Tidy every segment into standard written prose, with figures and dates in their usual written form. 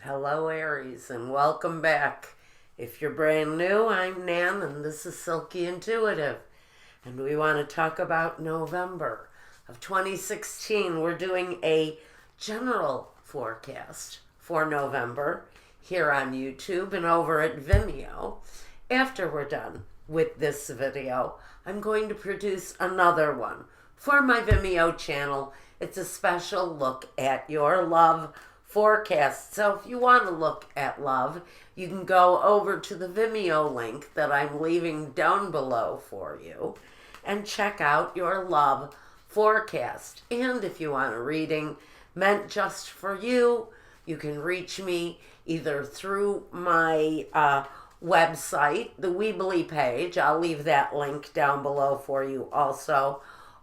Hello, Aries, and welcome back. If you're brand new, I'm Nan, and this is Silky Intuitive. And we want to talk about November of 2016. We're doing a general forecast for November here on YouTube and over at Vimeo. After we're done with this video, I'm going to produce another one for my Vimeo channel. It's a special look at your love forecast. So if you want to look at love, you can go over to the Vimeo link that I'm leaving down below for you and check out your love forecast. And if you want a reading meant just for you, you can reach me either through my website, the Weebly page. I'll leave that link down below for you also,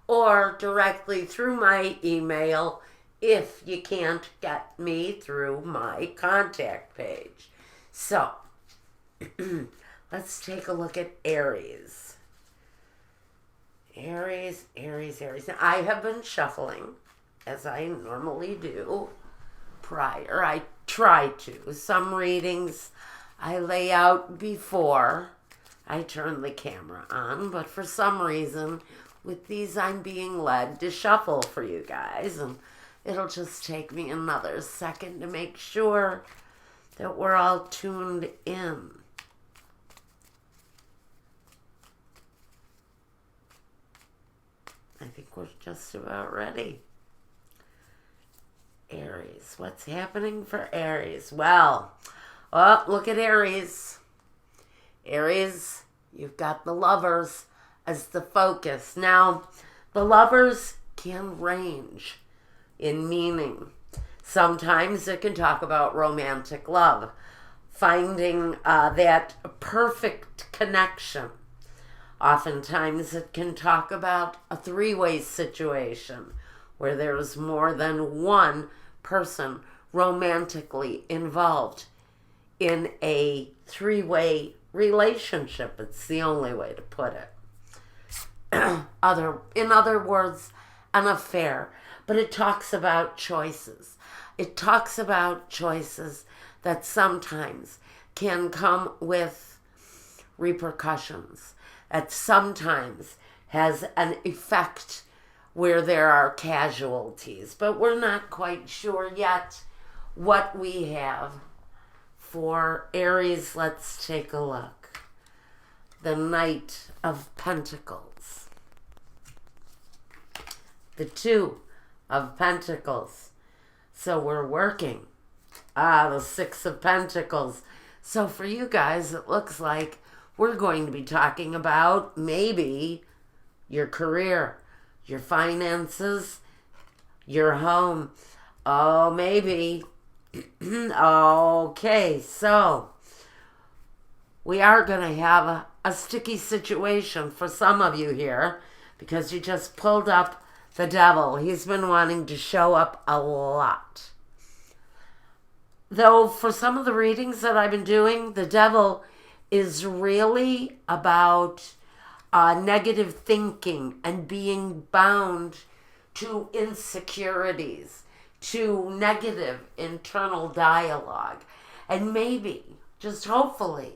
or directly through my email if you can't get me through my contact page. So, let's take a look at Aries. Aries. Now, I have been shuffling, as I normally do, prior. I try to. Some readings I lay out before I turn the camera on, but for some reason, with these, I'm being led to shuffle for you guys, and it'll just take me another second to make sure that we're all tuned in. I think we're just about ready. Aries. What's happening for Aries? Well, look at Aries. Aries, you've got the lovers as the focus. Now, the lovers can range in meaning. Sometimes it can talk about romantic love, finding that perfect connection. Oftentimes it can talk about a three-way situation where there's more than one person romantically involved in a three-way relationship. It's the only way to put it. In other words, an affair. But it talks about choices. It talks about choices that sometimes can come with repercussions, that sometimes has an effect where there are casualties. But we're not quite sure yet what we have for Aries. Let's take a look. The Knight of Pentacles. The Two of Pentacles. So we're working. The Six of Pentacles. So for you guys, it looks like we're going to be talking about maybe your career, your finances, your home. Oh, maybe. Okay, so we are going to have a sticky situation for some of you here because you just pulled up the devil. He's been wanting to show up a lot. Though for some of the readings that I've been doing, the devil is really about negative thinking and being bound to insecurities, to negative internal dialogue. And maybe, just hopefully,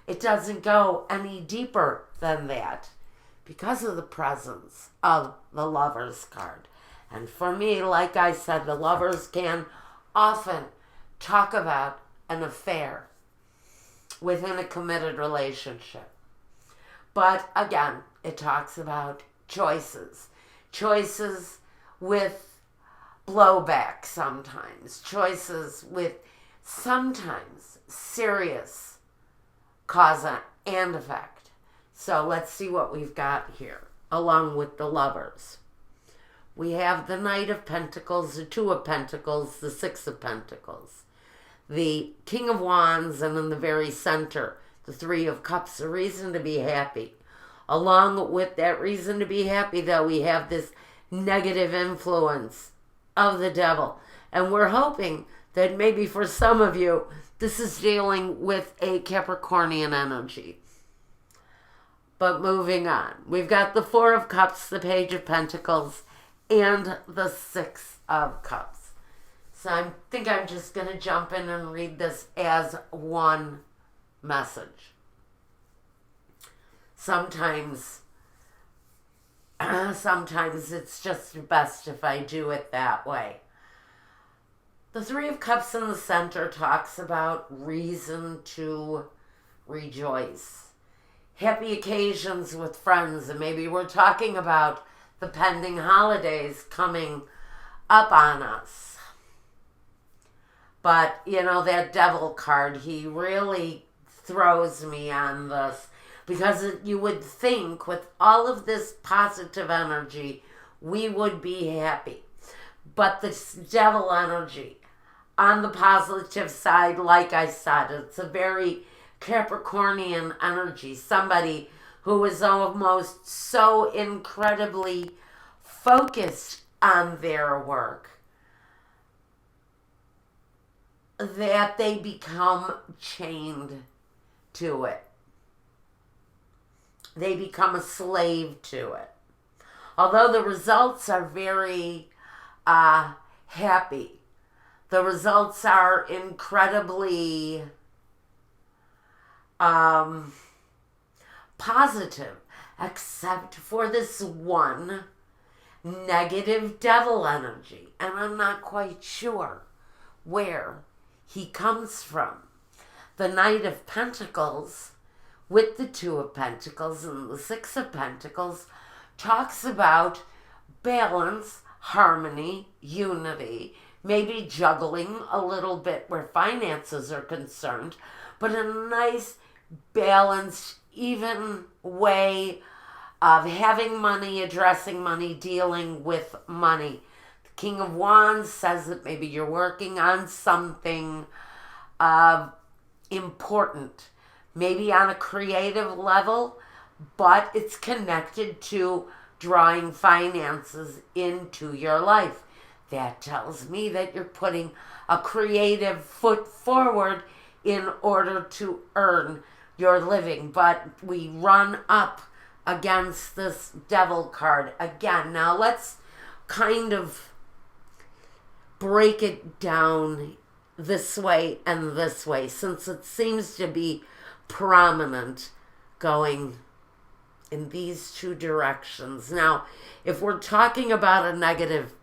it doesn't go any deeper than that because of the presence of the Lovers card. And for me, like I said, the Lovers can often talk about an affair within a committed relationship. But again, it talks about choices. Choices with blowback sometimes. Choices with sometimes serious cause and effect. So let's see what we've got here, along with the Lovers. We have the Knight of Pentacles, the Two of Pentacles, the Six of Pentacles, the King of Wands, and in the very center, the Three of Cups, a reason to be happy. Along with that reason to be happy, though, we have this negative influence of the devil. And we're hoping that maybe for some of you, this is dealing with a Capricornian energy. But moving on, we've got the Four of Cups, the Page of Pentacles, and the Six of Cups. So I think I'm just going to jump in and read this as one message. Sometimes it's just best if I do it that way. The Three of Cups in the center talks about reason to rejoice. Happy occasions with friends, and maybe we're talking about the pending holidays coming up on us. But, that devil card, he really throws me on this. Because you would think with all of this positive energy, we would be happy. But this devil energy, on the positive side, like I said, it's a very Capricornian energy. Somebody who is almost so incredibly focused on their work that they become chained to it. They become a slave to it. Although the results are very happy, the results are incredibly positive, except for this one negative devil energy. And I'm not quite sure where he comes from. The Knight of Pentacles with the Two of Pentacles and the Six of Pentacles talks about balance, harmony, unity, maybe juggling a little bit where finances are concerned, but a nice, balanced, even way of having money, addressing money, dealing with money. The King of Wands says that maybe you're working on something important, maybe on a creative level, but it's connected to drawing finances into your life. That tells me that you're putting a creative foot forward in order to earn your living. But we run up against this devil card again. Now let's kind of break it down this way and this way, since it seems to be prominent going in these two directions. Now, if we're talking about a negative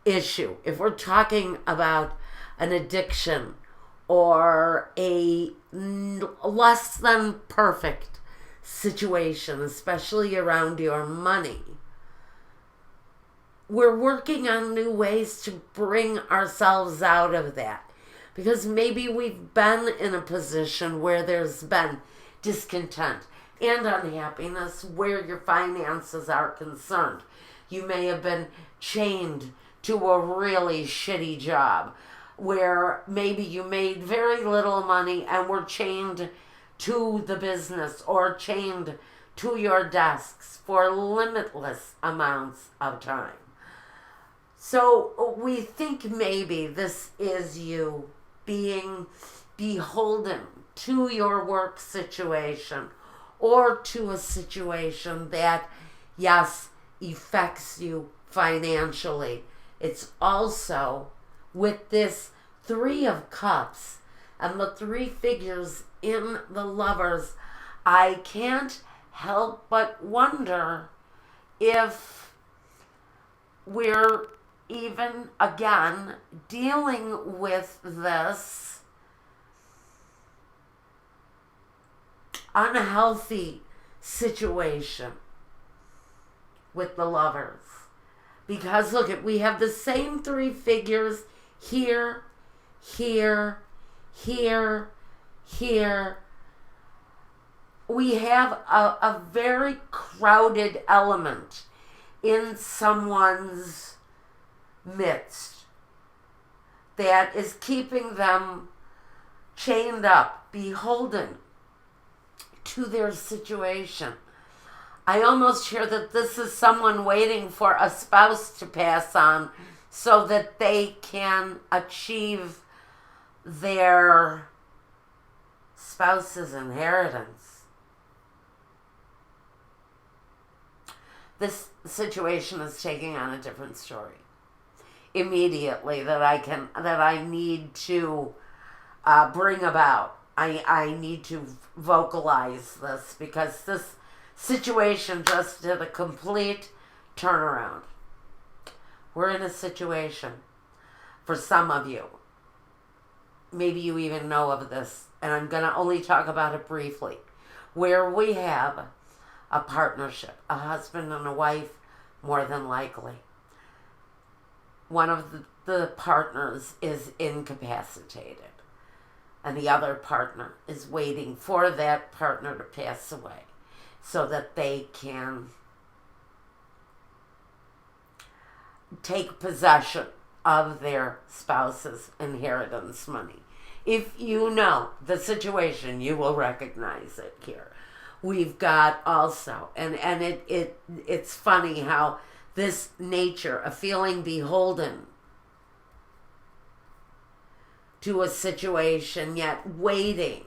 issue, if we're talking about an addiction or a less than perfect situation, especially around your money, we're working on new ways to bring ourselves out of that. Because maybe we've been in a position where there's been discontent and unhappiness where your finances are concerned. You may have been chained to a really shitty job where maybe you made very little money and were chained to the business or chained to your desks for limitless amounts of time. So we think maybe this is you being beholden to your work situation or to a situation that, yes, affects you financially. It's also with this Three of Cups and the three figures in the Lovers, I can't help but wonder if we're even again dealing with this unhealthy situation with the Lovers. Because look, we have the same three figures here, here, here, here. We have a very crowded element in someone's midst that is keeping them chained up, beholden to their situation. I almost hear that this is someone waiting for a spouse to pass on so that they can achieve their spouse's inheritance. This situation is taking on a different story. immediately that I need to bring about. I need to vocalize this because this situation just did a complete turnaround. We're in a situation, for some of you, maybe you even know of this, and I'm going to only talk about it briefly, where we have a partnership, a husband and a wife, more than likely. One of the partners is incapacitated, and the other partner is waiting for that partner to pass away so that they can take possession of their spouse's inheritance money. If you know the situation, you will recognize it here. We've got also, and it's funny how this nature of feeling beholden to a situation, yet waiting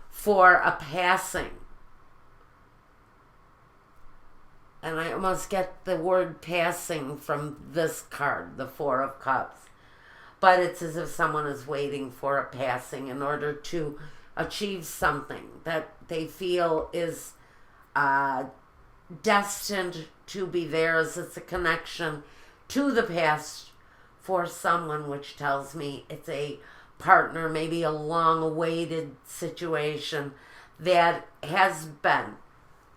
for a passing. And I almost get the word passing from this card, the Four of Cups. But it's as if someone is waiting for a passing in order to achieve something that they feel is destined to be theirs. It's a connection to the past for someone, which tells me it's a partner, maybe a long-awaited situation that has been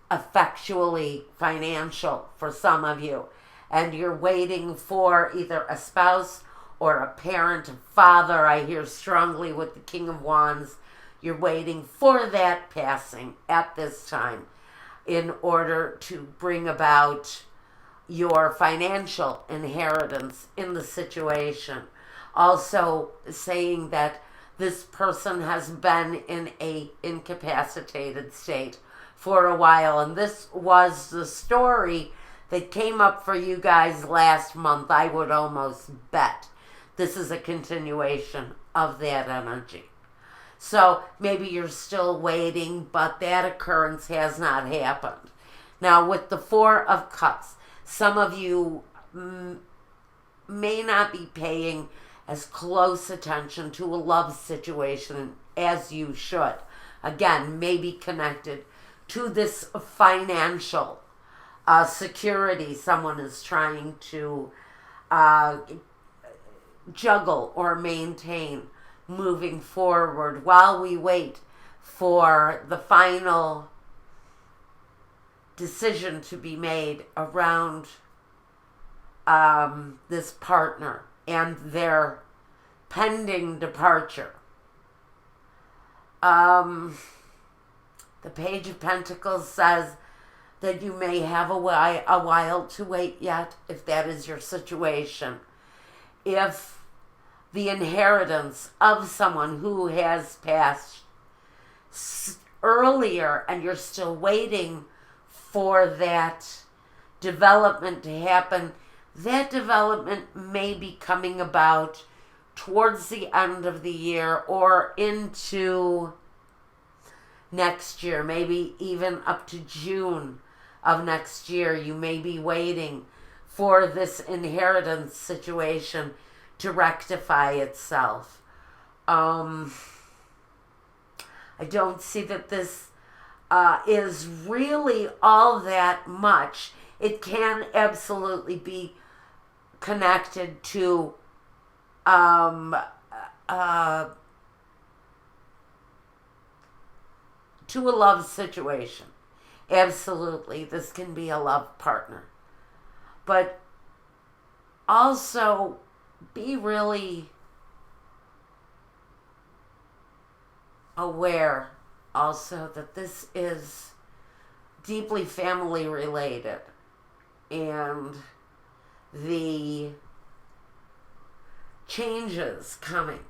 effectually financial for some of you, and you're waiting for either a spouse or a parent, a father. I hear strongly with the King of Wands. You're waiting for that passing at this time in order to bring about your financial inheritance in the situation. Also saying that this person has been in a incapacitated state for a while, and this was the story that came up for you guys last month. I would almost bet this is a continuation of that energy. So maybe you're still waiting, but that occurrence has not happened. Now, with the Four of Cups, some of you may not be paying as close attention to a love situation as you should. Again, maybe connected to this financial security someone is trying to juggle or maintain moving forward while we wait for the final decision to be made around this partner and their pending departure. The Page of Pentacles says that you may have a while to wait yet, if that is your situation. If the inheritance of someone who has passed earlier and you're still waiting for that development to happen, that development may be coming about towards the end of the year or into next year, maybe even up to June of next year. You may be waiting for this inheritance situation to rectify itself. I don't see that this is really all that much. It can absolutely be connected to a love situation. Absolutely, this can be a love partner. But also be really aware also that this is deeply family related, and the changes coming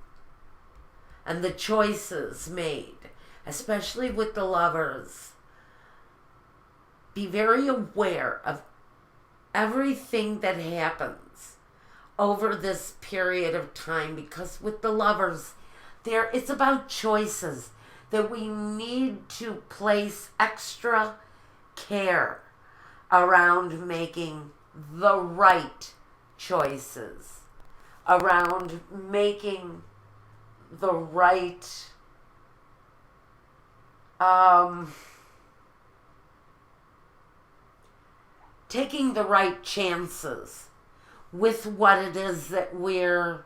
and the choices made, especially with the Lovers. Be very aware of everything that happens over this period of time, because with the Lovers, it's about choices that we need to place extra care around making the right choices. around making the right taking the right chances with what it is that we're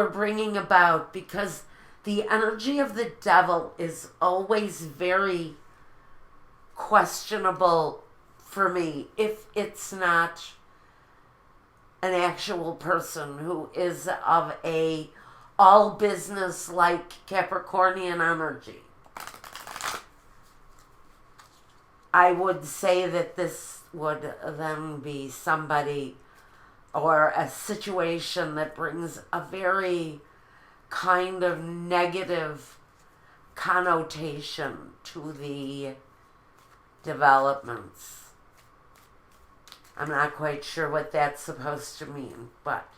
bringing about, because the energy of the devil is always very questionable for me if it's not an actual person who is of a all business like Capricornian energy. I would say that this would then be somebody or a situation that brings a very kind of negative connotation to the developments. I'm not quite sure what that's supposed to mean, but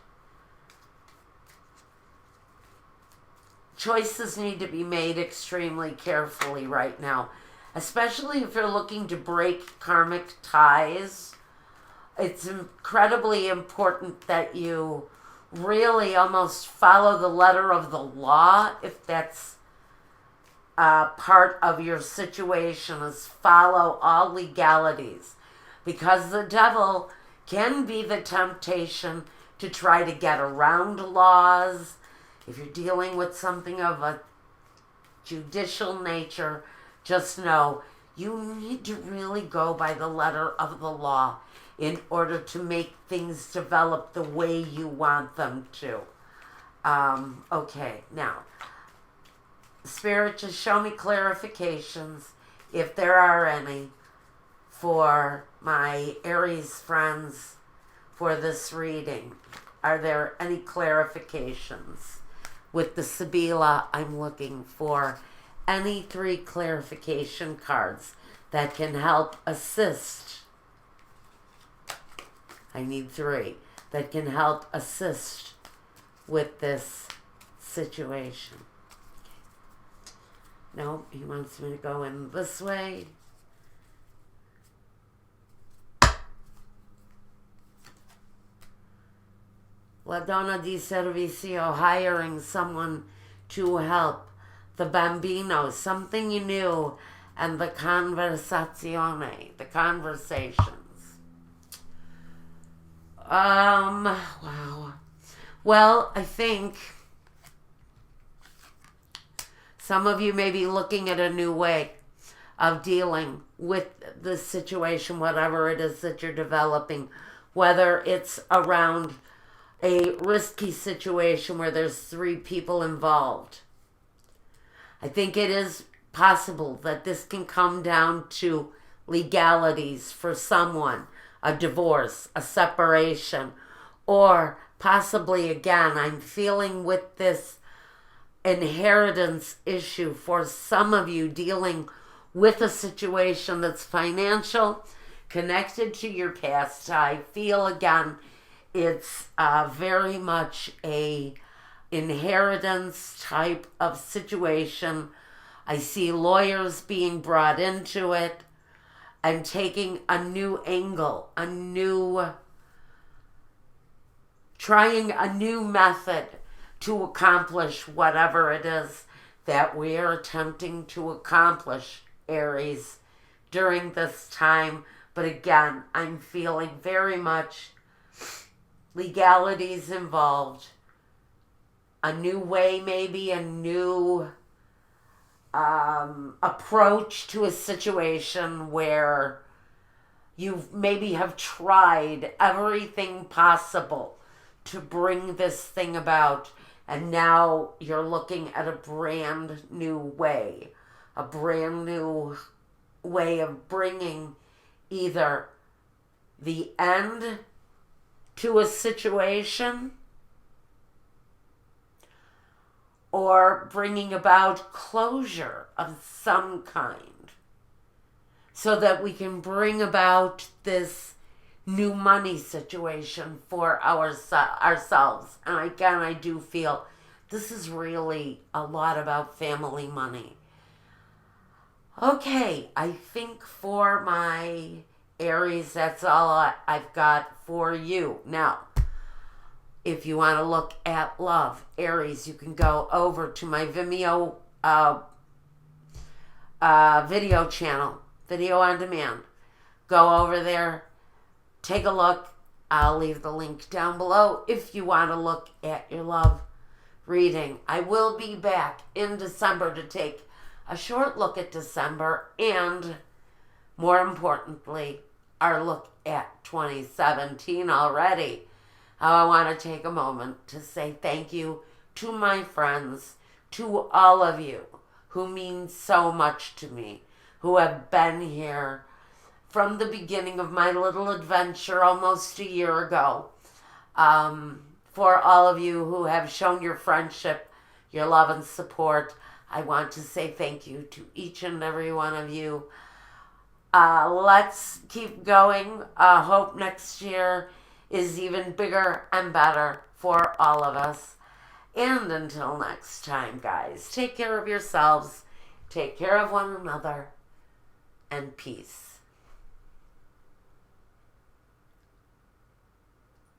choices need to be made extremely carefully right now, especially if you're looking to break karmic ties. It's incredibly important that you really almost follow the letter of the law, if that's part of your situation, is follow all legalities, because the devil can be the temptation to try to get around laws. If you're dealing with something of a judicial nature, just know you need to really go by the letter of the law in order to make things develop the way you want them to. Okay, now, Spirit, just show me clarifications, if there are any, for my Aries friends for this reading. Are there any clarifications? With the Sibila, I'm looking for any 3 clarification cards that can help assist. I need 3 that can help assist with this situation. No, he wants me to go in this way. La Donna di Servizio, hiring someone to help. The Bambino, something you knew, and the Conversazione, the conversations. Wow. Well, I think some of you may be looking at a new way of dealing with the situation, whatever it is that you're developing, whether it's around a risky situation where there's 3 people involved. I think it is possible that this can come down to legalities for someone, a divorce, a separation, or possibly, again, I'm feeling with this inheritance issue for some of you dealing with a situation that's financial, connected to your past. I feel, again, it's very much a inheritance type of situation. I see lawyers being brought into it and taking a new angle, trying a new method to accomplish whatever it is that we are attempting to accomplish, Aries, during this time. But again, I'm feeling very much legalities involved, a new way, maybe a new approach to a situation where you maybe have tried everything possible to bring this thing about, and now you're looking at a brand new way of bringing either the end to a situation or bringing about closure of some kind, so that we can bring about this new money situation for ourselves. And again, I do feel this is really a lot about family money. Okay, I think for my Aries, that's all I've got for you. Now, If you want to look at love, Aries, you can go over to my Vimeo video channel, video on demand. Go over there, take a look. I'll leave the link down below if you want to look at your love reading. I will be back in December to take a short look at December and, more importantly, our look at 2017 already. I want to take a moment to say thank you to my friends, to all of you who mean so much to me, who have been here from the beginning of my little adventure almost a year ago. For all of you who have shown your friendship, your love and support, I want to say thank you to each and every one of you. Let's keep going. Hope next year is even bigger and better for all of us. And until next time, guys, take care of yourselves, take care of one another, and peace.